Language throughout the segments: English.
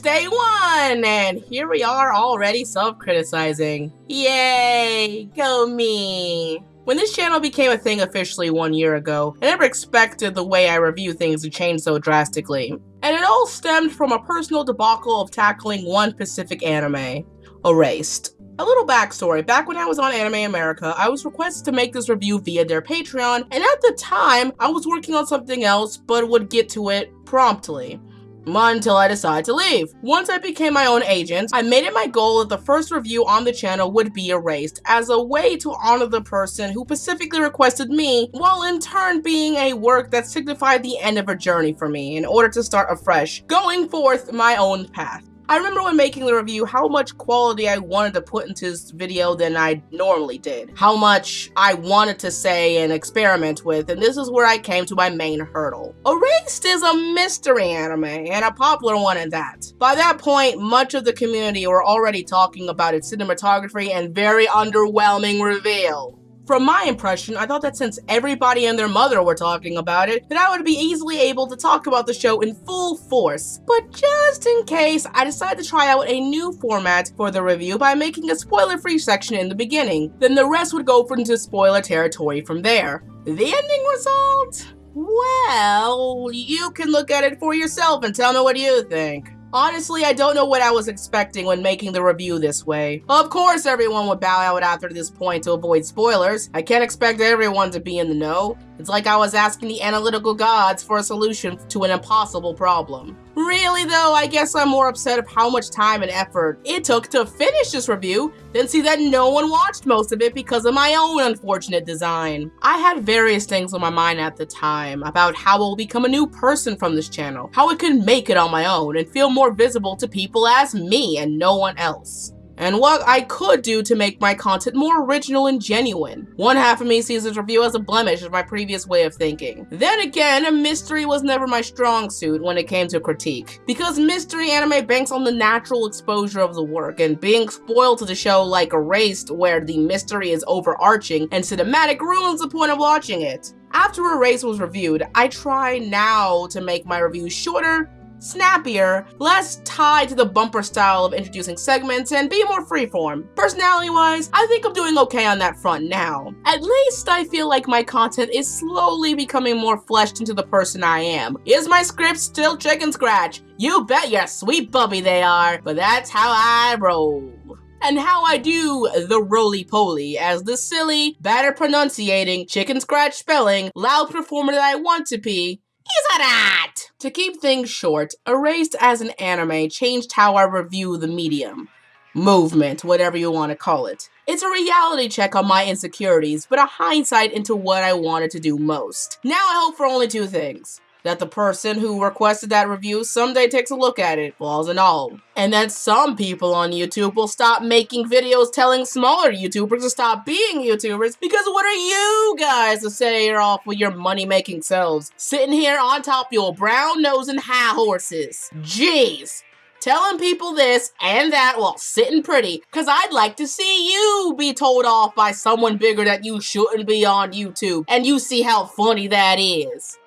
It's day one, and here we are already self-criticizing. Yay, go me. When this channel became a thing officially 1 year ago, I never expected the way I review things to change so drastically. And it all stemmed from a personal debacle of tackling one specific anime, Erased. A little backstory, back when I was on Anime America, I was requested to make this review via their Patreon, and at the time, I was working on something else, but would get to it promptly. Until I decided to leave. Once I became my own agent, I made it my goal that the first review on the channel would be erased as a way to honor the person who specifically requested me, while in turn being a work that signified the end of a journey for me in order to start afresh, going forth my own path. I remember when making the review how much quality I wanted to put into this video than I normally did. How much I wanted to say and experiment with, and this is where I came to my main hurdle. Erased is a mystery anime, and a popular one at that. By that point, much of the community were already talking about its cinematography and very underwhelming reveal. From my impression, I thought that since everybody and their mother were talking about it, that I would be easily able to talk about the show in full force. But just in case, I decided to try out a new format for the review by making a spoiler-free section in the beginning. Then the rest would go into spoiler territory from there. The ending result? Well, you can look at it for yourself and tell me what you think. Honestly, I don't know what I was expecting when making the review this way. Of course everyone would bow out after this point to avoid spoilers. I can't expect everyone to be in the know. It's like I was asking the analytical gods for a solution to an impossible problem. Really though, I guess I'm more upset of how much time and effort it took to finish this review than see that no one watched most of it because of my own unfortunate design. I had various things on my mind at the time about how I will become a new person from this channel, how I could make it on my own and feel more visible to people as me and no one else, and what I could do to make my content more original and genuine. One half of me sees this review as a blemish of my previous way of thinking. Then again, a mystery was never my strong suit when it came to critique, because mystery anime banks on the natural exposure of the work, and being spoiled to the show like Erased, where the mystery is overarching and cinematic, ruins the point of watching it. After Erased was reviewed, I try now to make my reviews shorter, snappier, less tied to the bumper style of introducing segments, and be more freeform. Personality-wise, I think I'm doing okay on that front now. At least I feel like my content is slowly becoming more fleshed into the person I am. Is my script still chicken scratch? You bet your sweet bubby they are, but that's how I roll. And how I do the roly-poly as the silly, better pronunciating, chicken scratch spelling, loud performer that I want to be. Is that? To keep things short, Erased as an anime changed how I review the medium. Movement, whatever you want to call it. It's a reality check on my insecurities, but a hindsight into what I wanted to do most. Now I hope for only two things. That the person who requested that review someday takes a look at it, flaws and all. And that some people on YouTube will stop making videos telling smaller YouTubers to stop being YouTubers, because what are you guys to say you're off with your money-making selves, sitting here on top of your brown nose and high horses? Jeez. Telling people this and that while sitting pretty, cause I'd like to see you be told off by someone bigger that you shouldn't be on YouTube, and you see how funny that is.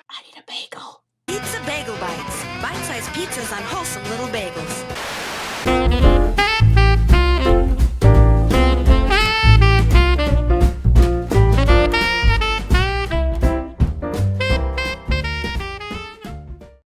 I need a bagel. Pizza Bagel Bites. Bite-sized pizzas on wholesome little bagels.